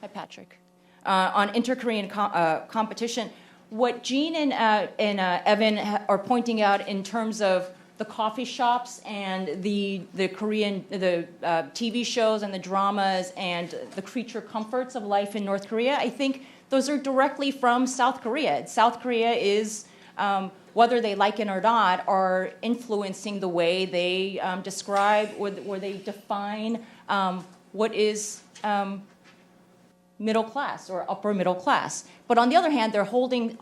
hi Patrick, on inter-Korean competition. What Jean and Evan are pointing out in terms of the coffee shops and the TV shows and the dramas and the creature comforts of life in North Korea, I think those are directly from South Korea. South Korea is, whether they like it or not, are influencing the way they describe or they define what is middle class or upper middle class. But on the other hand, they're holding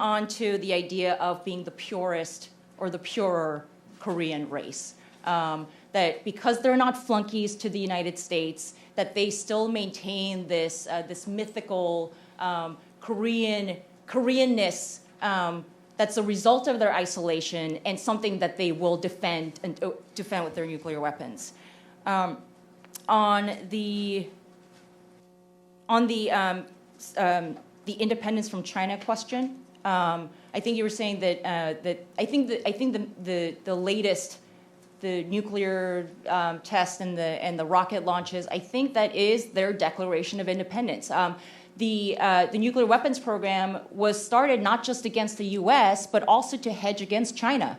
on to the idea of being the purest or the purer Korean race. that because they're not flunkies to the United States, that they still maintain this this mythical Koreanness that's a result of their isolation and something that they will defend and defend with their nuclear weapons. On the independence from China question, I think you were saying that I think the latest, the nuclear test and the rocket launches, I think that is their declaration of independence. The nuclear weapons program was started not just against the U.S. but also to hedge against China.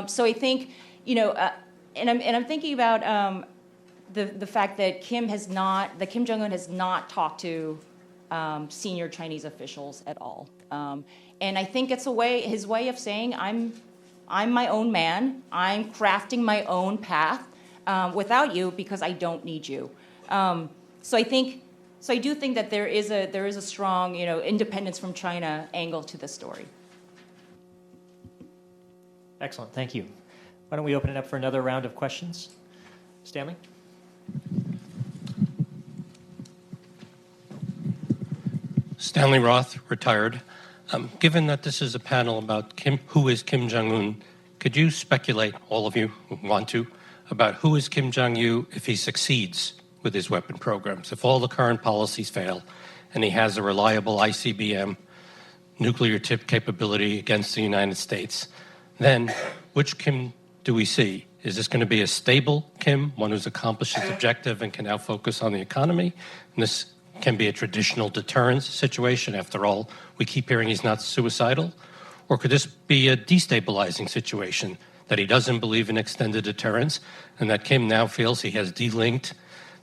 So I think, and I'm thinking about the fact that Kim Jong Un has not talked to senior Chinese officials at all, and I think it's his way of saying I'm my own man. I'm crafting my own path without you because I don't need you. So I do think that there is a strong, independence from China angle to this story. Excellent, thank you. Why don't we open it up for another round of questions? Stanley? Stanley Roth, retired. Given that this is a panel about who is Kim Jong Un, could you speculate, all of you who want to, about who is Kim Jong Un if he succeeds with his weapon programs? If all the current policies fail and he has a reliable ICBM nuclear tip capability against the United States, then which Kim do we see? Is this going to be a stable Kim, one who's accomplished his objective and can now focus on the economy? And this can be a traditional deterrence situation. After all, we keep hearing he's not suicidal. Or could this be a destabilizing situation, that he doesn't believe in extended deterrence and that Kim now feels he has delinked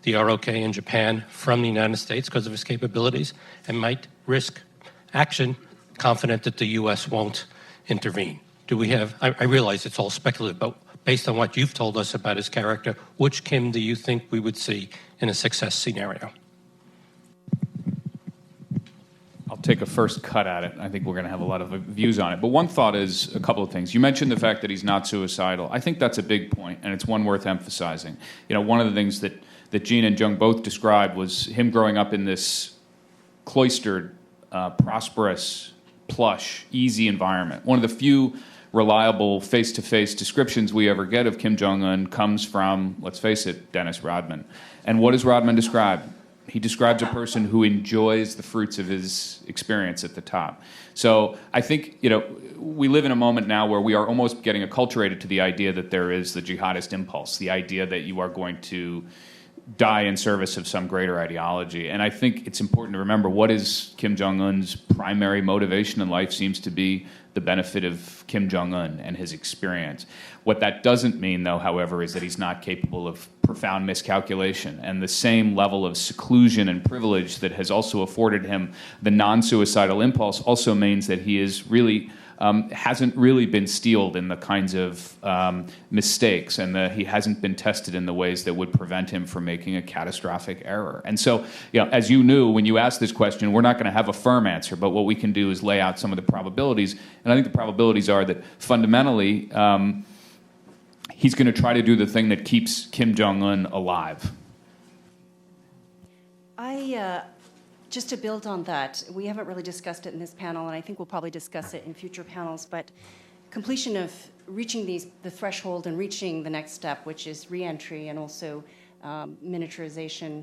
the ROK in Japan from the United States because of his capabilities and might risk action, confident that the U.S. won't intervene? Do we have, I realize it's all speculative, but based on what you've told us about his character, which Kim do you think we would see in a success scenario? I'll take a first cut at it. I think we're going to have a lot of views on it. But one thought is a couple of things. You mentioned the fact that he's not suicidal. I think that's a big point, and it's one worth emphasizing. One of the things that Jean and Jung both described was him growing up in this cloistered, prosperous, plush, easy environment. One of the few reliable face-to-face descriptions we ever get of Kim Jong Un comes from, let's face it, Dennis Rodman. And what does Rodman describe? He describes a person who enjoys the fruits of his experience at the top. So I think, we live in a moment now where we are almost getting acculturated to the idea that there is the jihadist impulse, the idea that you are going to die in service of some greater ideology. And I think it's important to remember what is Kim Jong Un's primary motivation in life seems to be the benefit of Kim Jong Un and his experience. What that doesn't mean, though, however, is that he's not capable of profound miscalculation. And the same level of seclusion and privilege that has also afforded him the non-suicidal impulse also means that he is really hasn't really been steeled in the kinds of mistakes, and he hasn't been tested in the ways that would prevent him from making a catastrophic error. And so, as you knew, when you asked this question, we're not going to have a firm answer, but what we can do is lay out some of the probabilities. And I think the probabilities are that fundamentally, he's going to try to do the thing that keeps Kim Jong Un alive. Just to build on that, we haven't really discussed it in this panel, and I think we'll probably discuss it in future panels, but completion of reaching the threshold and reaching the next step, which is re-entry and also miniaturization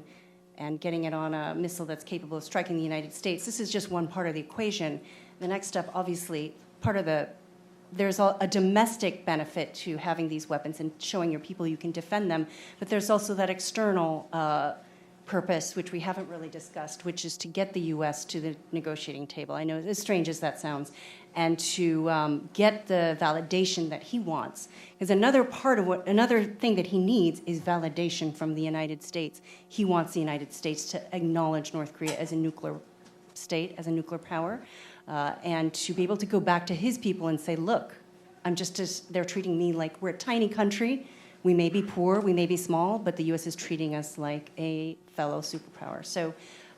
and getting it on a missile that's capable of striking the United States. This is just one part of the equation. The next step, obviously, there's a domestic benefit to having these weapons and showing your people you can defend them, but there's also that external purpose, which we haven't really discussed, which is to get the U.S. to the negotiating table. I know, as strange as that sounds, and to get the validation that he wants. Because another thing that he needs is validation from the United States. He wants the United States to acknowledge North Korea as a nuclear state, as a nuclear power, and to be able to go back to his people and say, look, they're treating me like we're a tiny country. We may be poor, we may be small, but the U.S. is treating us like a fellow superpower. So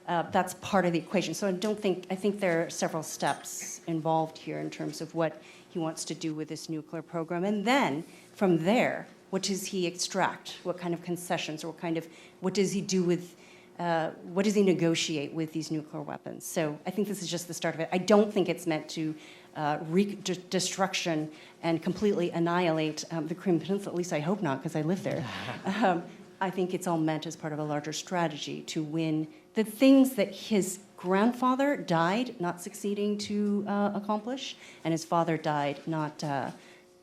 that's part of the equation. So I think there are several steps involved here in terms of what he wants to do with this nuclear program. And then, from there, what does he extract? What kind of concessions, or what does he do with, what does he negotiate with these nuclear weapons? So I think this is just the start of it. I don't think it's meant to destruction and completely annihilate the Crimean Peninsula. At least I hope not, because I live there. I think it's all meant as part of a larger strategy to win the things that his grandfather died not succeeding to accomplish, and his father died not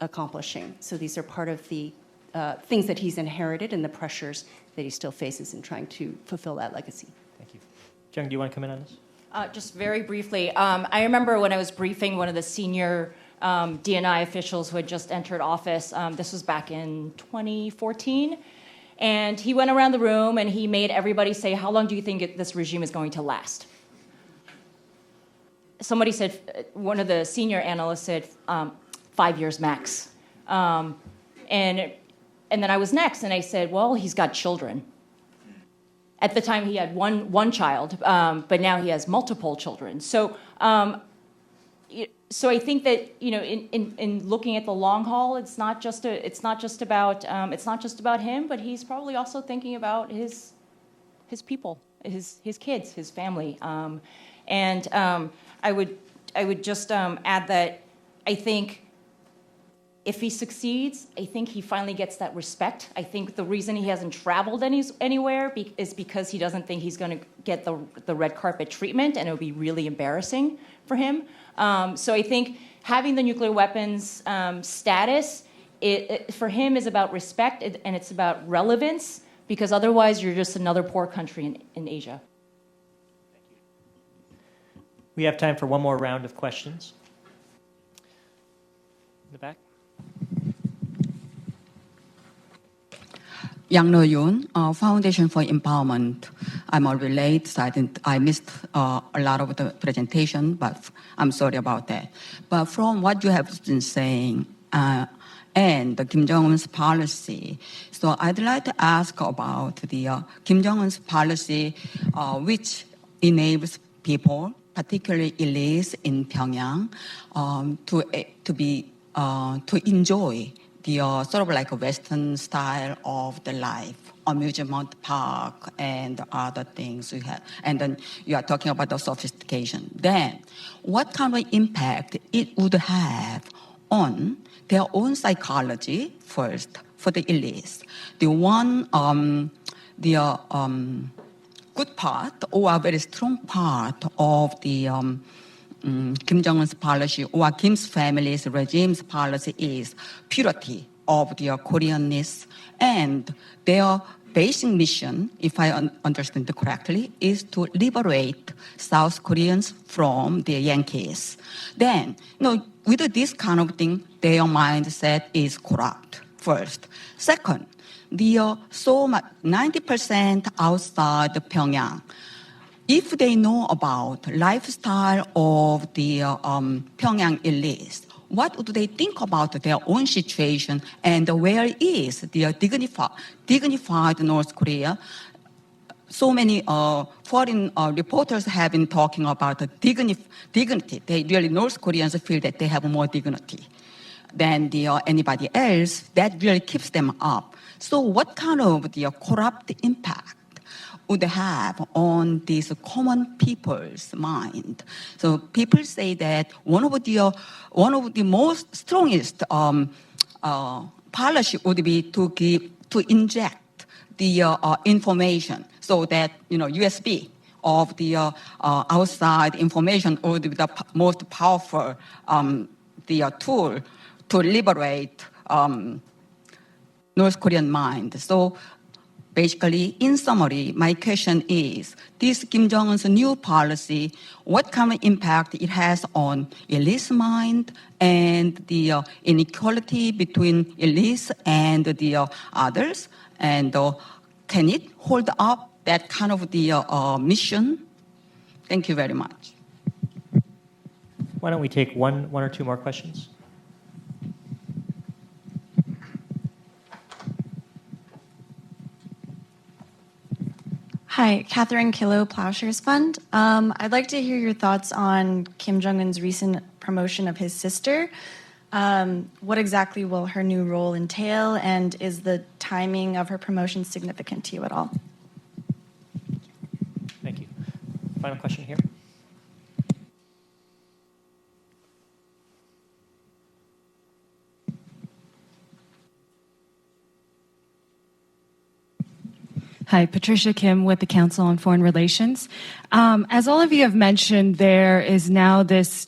accomplishing. So these are part of the things that he's inherited and the pressures that he still faces in trying to fulfill that legacy. Thank you. Jung, do you want to come in on this? Just very briefly, I remember when I was briefing one of the senior DNI officials who had just entered office. This was back in 2014. And he went around the room and he made everybody say, how long do you think this regime is going to last? Somebody said, one of the senior analysts said, 5 years max. And then I was next, and I said, well, he's got children. At the time, he had one child, but now he has multiple children. So I think that in looking at the long haul, it's not just about him, but he's probably also thinking about his people, his kids, his family. I would just add that I think if he succeeds, I think he finally gets that respect. I think the reason he hasn't traveled anywhere is because he doesn't think he's going to get the red carpet treatment, and it would be really embarrassing for him. So I think having the nuclear weapons status, for him, is about respect, and it's about relevance, because otherwise you're just another poor country in Asia. We have time for one more round of questions. In the back. Yang No Yoon, Foundation for Empowerment. I'm already late, so I missed a lot of the presentation, but I'm sorry about that. But from what you have been saying, and the Kim Jong Un's policy, so I'd like to ask about the Kim Jong Un's policy, which enables people, particularly elites in Pyongyang, to enjoy the sort of like a Western style of the life, amusement park and other things we have. And then you are talking about the sophistication. Then, what kind of impact it would have on their own psychology first for the elites? The one, good part or a very strong part of the Kim Jong Un's policy or Kim's family's regime's policy is purity of their Koreanness, and their basic mission, if I understand correctly, is to liberate South Koreans from the Yankees. Then, with this kind of thing, their mindset is corrupt, first. Second, so much 90% outside Pyongyang, if they know about lifestyle of the Pyongyang elites, what would they think about their own situation, and where is their dignified North Korea? So many foreign reporters have been talking about the dignity. North Koreans feel that they have more dignity than anybody else. That really keeps them up. So what kind of the corrupt impact would have on these common people's mind? So people say that one of the most strongest policy would be to inject the information, so that USB of the outside information would be the most powerful the tool to liberate North Korean mind. So basically, in summary, my question is, this Kim Jong Un's new policy, what kind of impact it has on elites' mind and the inequality between elites and the others? And can it hold up that kind of the mission? Thank you very much. Why don't we take one or two more questions? Hi, Catherine Kilo, Plowshares Fund. I'd like to hear your thoughts on Kim Jong Un's recent promotion of his sister. What exactly will her new role entail, and is the timing of her promotion significant to you at all? Thank you. Final question here. Hi, Patricia Kim with the Council on Foreign Relations. As all of you have mentioned, there is now this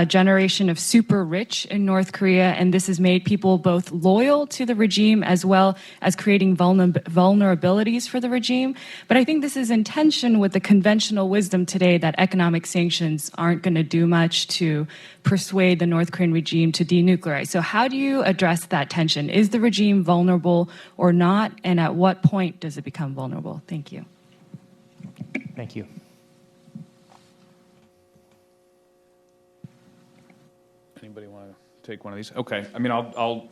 generation of super rich in North Korea, and this has made people both loyal to the regime as well as creating vulnerabilities for the regime. But I think this is in tension with the conventional wisdom today that economic sanctions aren't going to do much to persuade the North Korean regime to denuclearize. So how do you address that tension? Is the regime vulnerable or not, and at what point does it become vulnerable? Thank you. Thank you. Anybody want to take one of these? Okay. I mean, I'll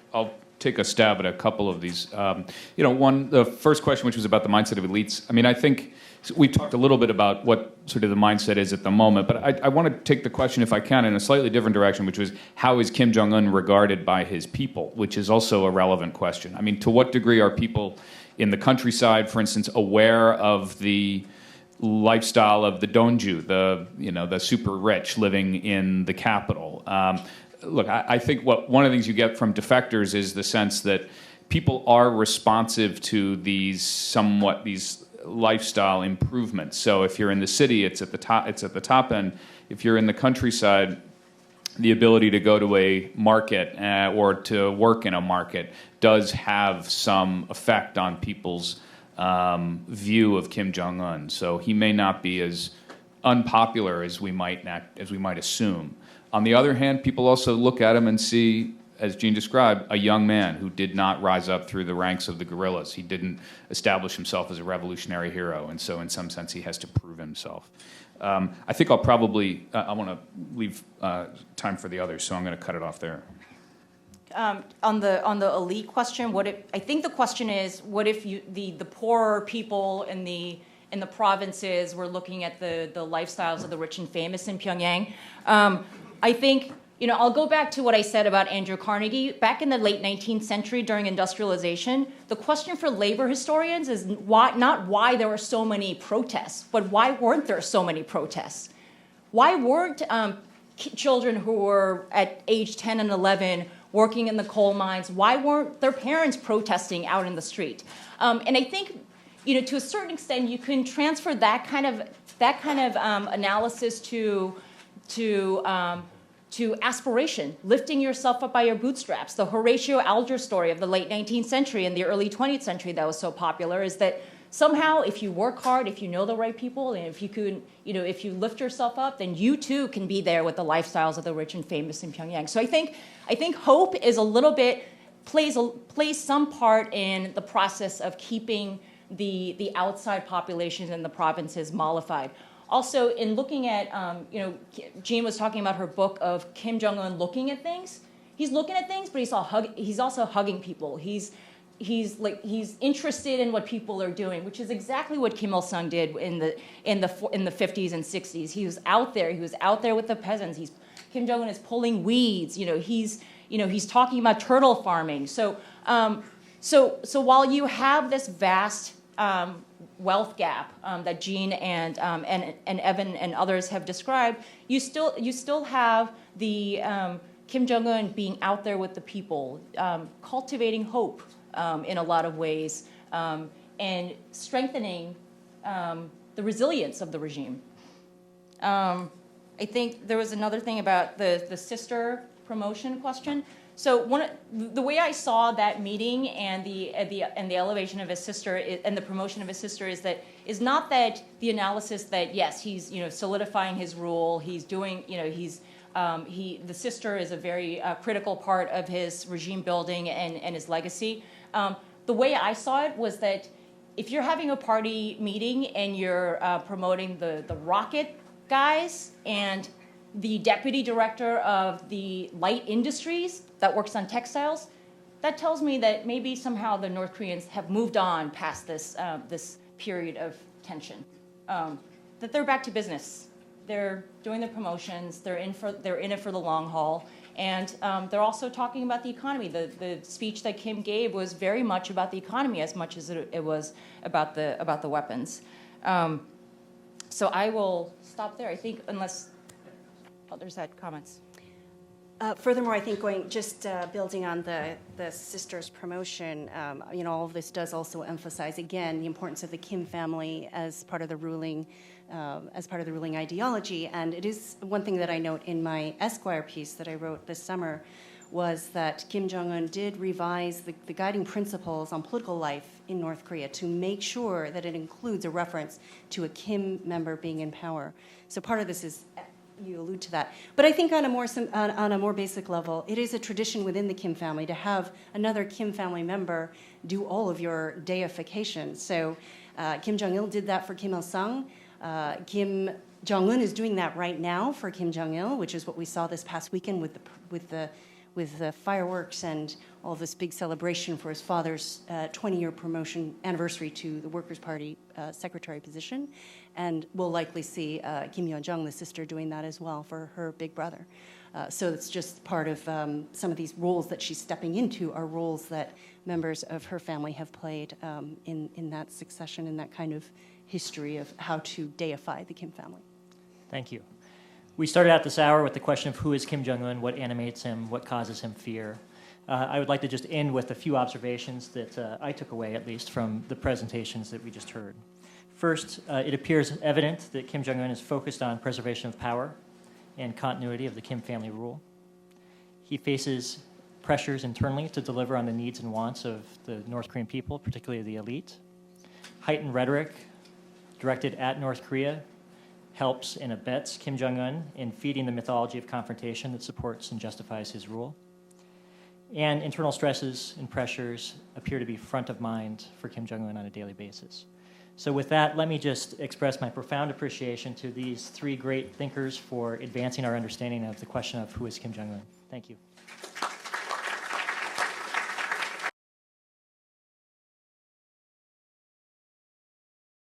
take a stab at a couple of these. The first question, which was about the mindset of elites. I mean, I think we talked a little bit about what sort of the mindset is at the moment, but I want to take the question, if I can, in a slightly different direction, which was how is Kim Jong Un regarded by his people, which is also a relevant question. I mean, to what degree are people in the countryside, for instance, aware of the lifestyle of the donju, the super rich living in the capital? Look, I think one of the things you get from defectors is the sense that people are responsive to these lifestyle improvements. So if you're in the city, it's at the top end. If you're in the countryside, the ability to go to a market or to work in a market does have some effect on people's view of Kim Jong Un. So he may not be as unpopular as we might assume. On the other hand, people also look at him and see, as Jean described, a young man who did not rise up through the ranks of the guerrillas. He didn't establish himself as a revolutionary hero, and so in some sense he has to prove himself. I think I want to leave time for the others, so I'm going to cut it off there. On the elite question, I think the question is, what if the poorer people in the provinces were looking at the lifestyles of the rich and famous in Pyongyang? I think, I'll go back to what I said about Andrew Carnegie. Back in the late 19th century during industrialization, the question for labor historians is not why there were so many protests, but why weren't there so many protests? Why weren't children who were at age 10 and 11 working in the coal mines, why weren't their parents protesting out in the street? And I think, to a certain extent, you can transfer that kind of analysis to aspiration, lifting yourself up by your bootstraps. The Horatio Alger story of the late 19th century and the early 20th century that was so popular is that somehow, if you work hard, if you know the right people, and if you lift yourself up, then you too can be there with the lifestyles of the rich and famous in Pyongyang. So I think hope is a little bit plays some part in the process of keeping the outside populations in the provinces mollified. Also, in looking at, Jean was talking about her book of Kim Jong Un looking at things. He's looking at things, but he's also hugging people. He's interested in what people are doing, which is exactly what Kim Il Sung did in the 50s and 60s. He was out there. He was out there with the peasants. Kim Jong Un is pulling weeds. He's talking about turtle farming. So while you have this vast wealth gap that Jean and Evan and others have described, you still have the Kim Jong Un being out there with the people, cultivating hope in a lot of ways, and strengthening the resilience of the regime. I think there was another thing about the sister promotion question. So the way I saw that meeting and the elevation of his sister and the promotion of his sister is not that the analysis that yes, he's solidifying his rule, he's doing the sister is a very critical part of his regime building and his legacy. The way I saw it was that if you're having a party meeting and you're promoting the rocket guys and the deputy director of the light industries that works on textiles, that tells me that maybe somehow the North Koreans have moved on past this period of tension. That they're back to business. They're doing the promotions. They're in it for the long haul, And they're also talking about the economy. The speech that Kim gave was very much about the economy as much as it was about the weapons. So I will stop there, I think, unless others had comments. Furthermore, I think building on the sister's promotion, all of this does also emphasize again the importance of the Kim family as part of the ruling ideology. And it is one thing that I note in my Esquire piece that I wrote this summer was that Kim Jong Un did revise the guiding principles on political life in North Korea to make sure that it includes a reference to a Kim member being in power. So part of this is. You allude to that. But I think on a more basic level, it is a tradition within the Kim family to have another Kim family member do all of your deification. So Kim Jong-il did that for Kim Il-sung. Kim Jong Un is doing that right now for Kim Jong-il, which is what we saw this past weekend with the fireworks and all this big celebration for his father's 20-year promotion anniversary to the Workers' Party secretary position. And we'll likely see Kim Yo-jong, the sister, doing that as well for her big brother. So it's just part of some of these roles that she's stepping into are roles that members of her family have played in that succession, in that kind of history of how to deify the Kim family. Thank you. We started out this hour with the question of who is Kim Jong Un, what animates him, what causes him fear. I would like to just end with a few observations that I took away, at least, from the presentations that we just heard. First, it appears evident that Kim Jong Un is focused on preservation of power and continuity of the Kim family rule. He faces pressures internally to deliver on the needs and wants of the North Korean people, particularly the elite. Heightened rhetoric directed at North Korea helps and abets Kim Jong Un in feeding the mythology of confrontation that supports and justifies his rule. And internal stresses and pressures appear to be front of mind for Kim Jong Un on a daily basis. So with that, let me just express my profound appreciation to these three great thinkers for advancing our understanding of the question of who is Kim Jong Un. Thank you.